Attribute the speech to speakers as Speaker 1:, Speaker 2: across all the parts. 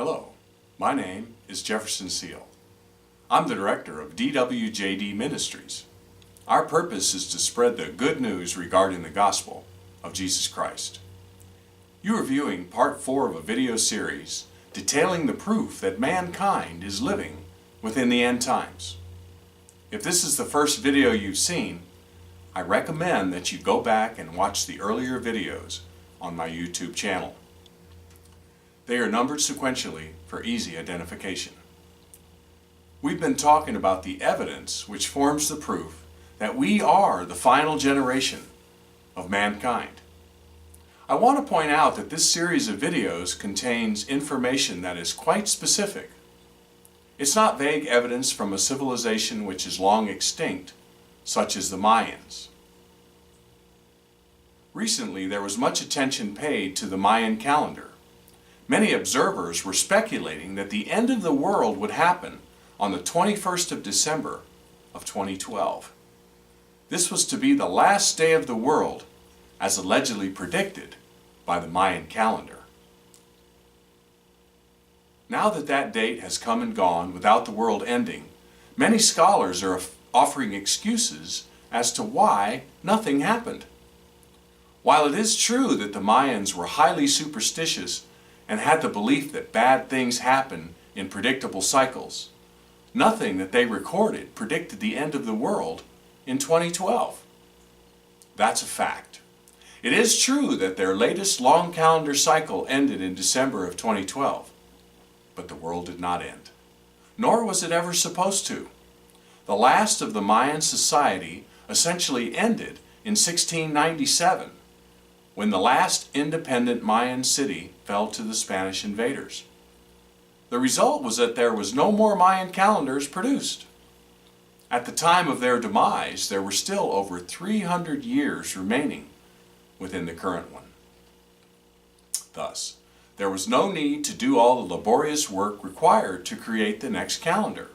Speaker 1: Hello, my name is Jefferson Seal. I'm the director of DWJD Ministries. Our purpose is to spread the good news regarding the gospel of Jesus Christ. You are viewing part 4 of a video series detailing the proof that mankind is living within the end times. If this is the first video you've seen, I recommend that you go back and watch the earlier videos on my YouTube channel. They are numbered sequentially for easy identification. We've been talking about the evidence which forms the proof that we are the final generation of mankind. I want to point out that this series of videos contains information that is quite specific. It's not vague evidence from a civilization which is long extinct, such as the Mayans. Recently, there was much attention paid to the Mayan calendar. Many observers were speculating that the end of the world would happen on the 21st of December of 2012. This was to be the last day of the world, as allegedly predicted by the Mayan calendar. Now that that date has come and gone without the world ending, many scholars are offering excuses as to why nothing happened. While it is true that the Mayans were highly superstitious and had the belief that bad things happen in predictable cycles, nothing that they recorded predicted the end of the world in 2012. That's a fact. It is true that their latest long calendar cycle ended in December of 2012, but the world did not end, nor was it ever supposed to. The last of the Mayan society essentially ended in 1697, when the last independent Mayan city fell to the Spanish invaders. The result was that there was no more Mayan calendars produced. At the time of their demise, there were still over 300 years remaining within the current one. Thus, there was no need to do all the laborious work required to create the next calendar.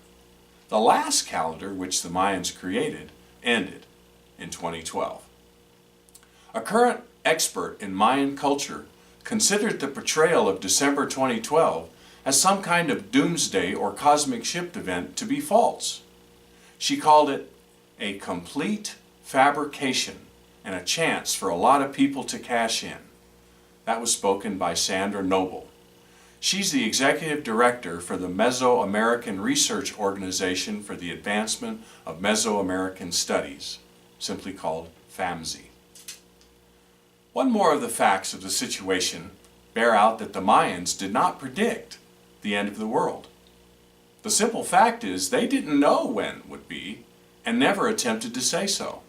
Speaker 1: The last calendar, which the Mayans created, ended in 2012. A current expert in Mayan culture considered the portrayal of December 2012 as some kind of doomsday or cosmic shift event to be false. She called it a complete fabrication and a chance for a lot of people to cash in. That was spoken by Sandra Noble. She's the executive director for the Mesoamerican Research Organization for the Advancement of Mesoamerican Studies, simply called FAMSI. One more of the facts of the situation bear out that the Mayans did not predict the end of the world. The simple fact is they didn't know when it would be and never attempted to say so.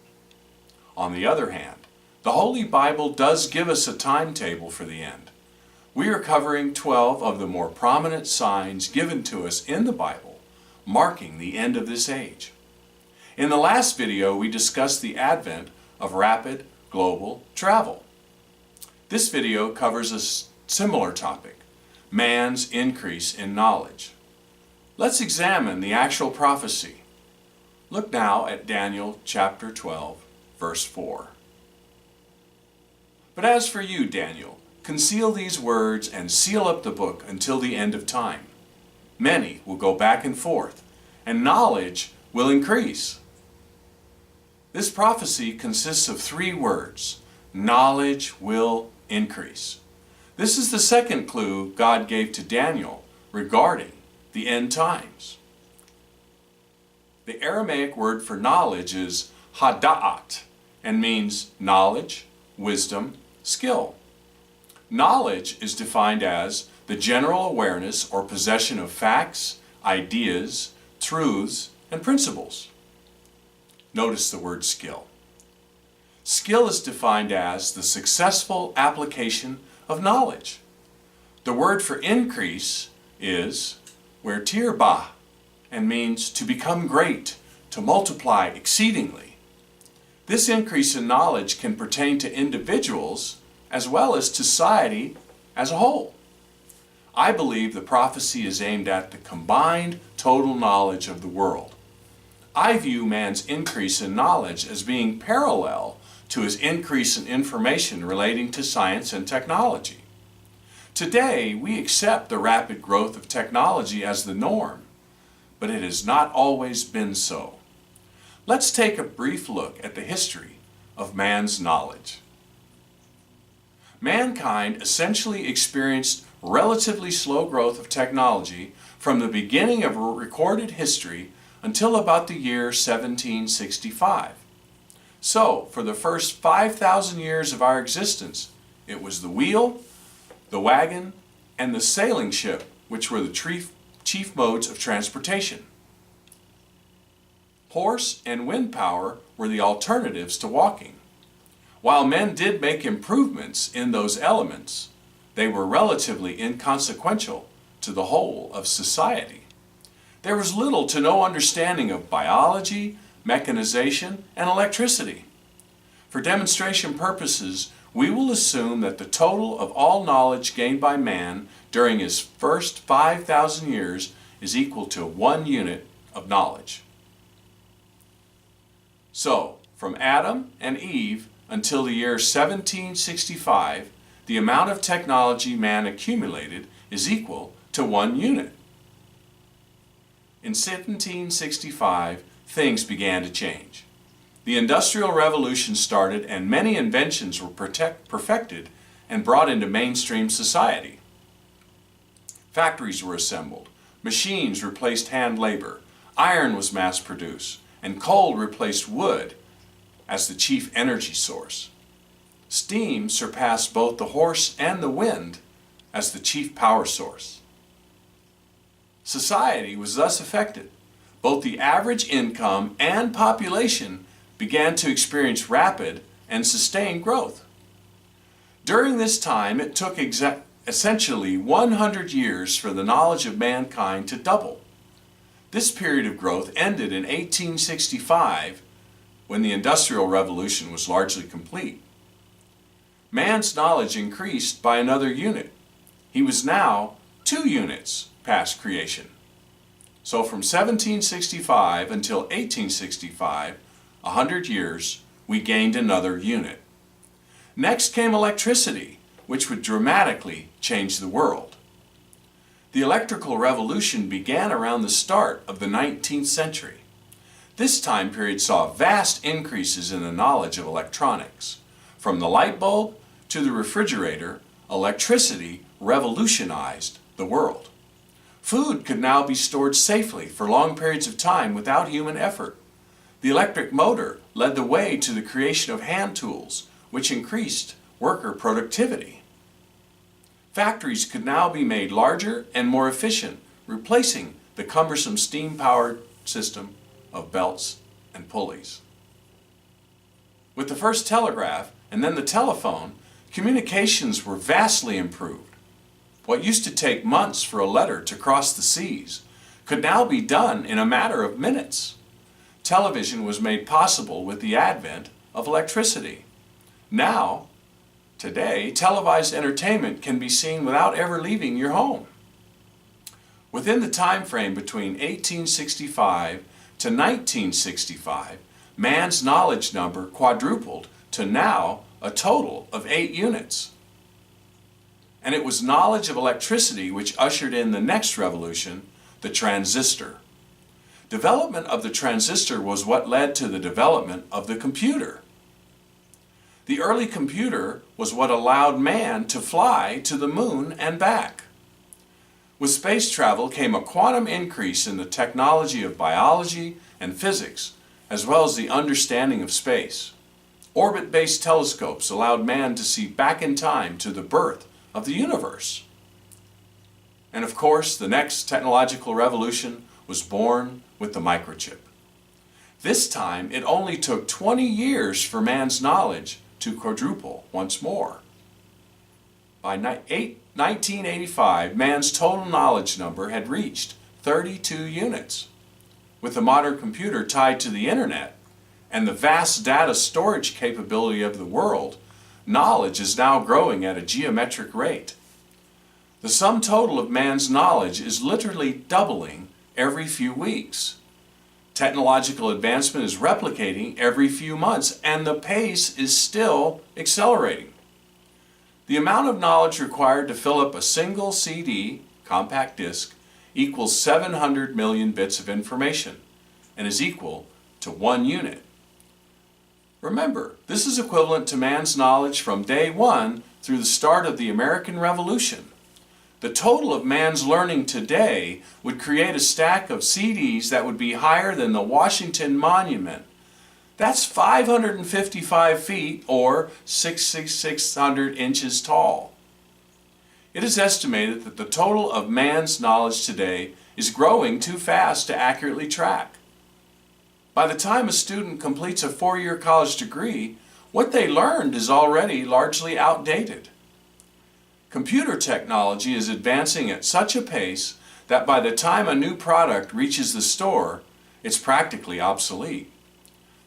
Speaker 1: On the other hand, the Holy Bible does give us a timetable for the end. We are covering 12 of the more prominent signs given to us in the Bible, marking the end of this age. In the last video, we discussed the advent of rapid global travel. This video covers a similar topic, man's increase in knowledge. Let's examine the actual prophecy. Look now at Daniel chapter 12, verse 4. But as for you, Daniel, conceal these words and seal up the book until the end of time. Many will go back and forth, and knowledge will increase. This prophecy consists of 3 words: knowledge will increase. This is the second clue God gave to Daniel regarding the end times. The Aramaic word for knowledge is hada'at and means knowledge, wisdom, skill. Knowledge is defined as the general awareness or possession of facts, ideas, truths, and principles. Notice the word skill. Skill is defined as the successful application of knowledge. The word for increase is wertirba and means to become great, to multiply exceedingly. This increase in knowledge can pertain to individuals as well as society as a whole. I believe the prophecy is aimed at the combined total knowledge of the world. I view man's increase in knowledge as being parallel to his increase in information relating to science and technology. Today, we accept the rapid growth of technology as the norm, but it has not always been so. Let's take a brief look at the history of man's knowledge. Mankind essentially experienced relatively slow growth of technology from the beginning of recorded history until about the year 1765. So, for the first 5,000 years of our existence, it was the wheel, the wagon, and the sailing ship which were the chief modes of transportation. Horse and wind power were the alternatives to walking. While men did make improvements in those elements, they were relatively inconsequential to the whole of society. There was little to no understanding of biology, mechanization, and electricity. For demonstration purposes, we will assume that the total of all knowledge gained by man during his first 5,000 years is equal to 1 unit of knowledge. So, from Adam and Eve until the year 1765, the amount of technology man accumulated is equal to 1 unit. In 1765, things began to change. The Industrial Revolution started and many inventions were perfected and brought into mainstream society. Factories were assembled, machines replaced hand labor, iron was mass-produced, and coal replaced wood as the chief energy source. Steam surpassed both the horse and the wind as the chief power source. Society was thus affected. Both the average income and population began to experience rapid and sustained growth. During this time, it took essentially 100 years for the knowledge of mankind to double. This period of growth ended in 1865, when the Industrial Revolution was largely complete. Man's knowledge increased by another unit. He was now 2 units past creation. So from 1765 until 1865, 100 years, we gained another unit. Next came electricity, which would dramatically change the world. The electrical revolution began around the start of the 19th century. This time period saw vast increases in the knowledge of electronics. From the light bulb to the refrigerator, electricity revolutionized the world. Food could now be stored safely for long periods of time without human effort. The electric motor led the way to the creation of hand tools, which increased worker productivity. Factories could now be made larger and more efficient, replacing the cumbersome steam-powered system of belts and pulleys. With the first telegraph and then the telephone, communications were vastly improved. What used to take months for a letter to cross the seas could now be done in a matter of minutes. Television was made possible with the advent of electricity. Now, today, televised entertainment can be seen without ever leaving your home. Within the time frame between 1865 to 1965, man's knowledge number quadrupled to now a total of 8 units. And it was knowledge of electricity which ushered in the next revolution, the transistor. Development of the transistor was what led to the development of the computer. The early computer was what allowed man to fly to the moon and back. With space travel came a quantum increase in the technology of biology and physics, as well as the understanding of space. Orbit-based telescopes allowed man to see back in time to the birth of the universe. And of course, the next technological revolution was born with the microchip. This time, it only took 20 years for man's knowledge to quadruple once more. By 1985, man's total knowledge number had reached 32 units. With the modern computer tied to the internet and the vast data storage capability of the world, knowledge is now growing at a geometric rate. The sum total of man's knowledge is literally doubling every few weeks. Technological advancement is replicating every few months, and the pace is still accelerating. The amount of knowledge required to fill up a single CD, compact disc, equals 700 million bits of information and is equal to 1 unit. Remember, this is equivalent to man's knowledge from day one through the start of the American Revolution. The total of man's learning today would create a stack of CDs that would be higher than the Washington Monument. That's 555 feet or 6,600 inches tall. It is estimated that the total of man's knowledge today is growing too fast to accurately track. By the time a student completes a 4-year college degree, what they learned is already largely outdated. Computer technology is advancing at such a pace that by the time a new product reaches the store, it's practically obsolete.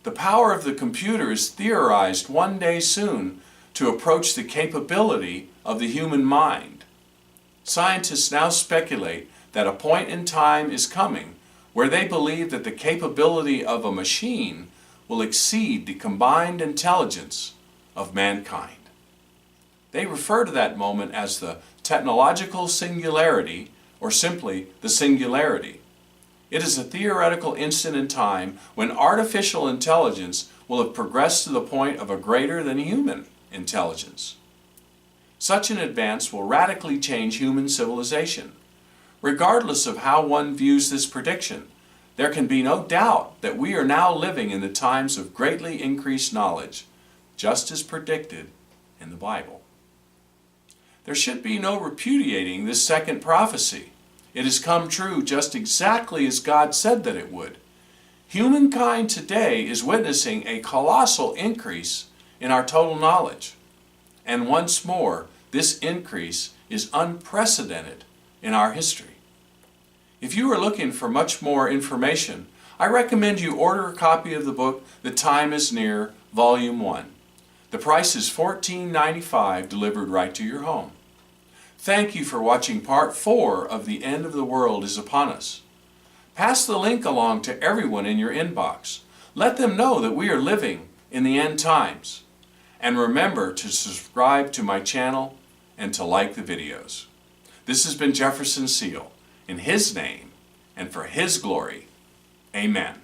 Speaker 1: The power of the computer is theorized one day soon to approach the capability of the human mind. Scientists now speculate that a point in time is coming where they believe that the capability of a machine will exceed the combined intelligence of mankind. They refer to that moment as the technological singularity, or simply the singularity. It is a theoretical instant in time when artificial intelligence will have progressed to the point of a greater than human intelligence. Such an advance will radically change human civilization. Regardless of how one views this prediction, there can be no doubt that we are now living in the times of greatly increased knowledge, just as predicted in the Bible. There should be no repudiating this second prophecy. It has come true just exactly as God said that it would. Humankind today is witnessing a colossal increase in our total knowledge. And once more, this increase is unprecedented in our history. If you are looking for much more information, I recommend you order a copy of the book The Time is Near, Volume 1. The price is $14.95 delivered right to your home. Thank you for watching Part 4 of The End of the World is Upon Us. Pass the link along to everyone in your inbox. Let them know that we are living in the end times. And remember to subscribe to my channel and to like the videos. This has been Jefferson Seal. In His name and for His glory, amen.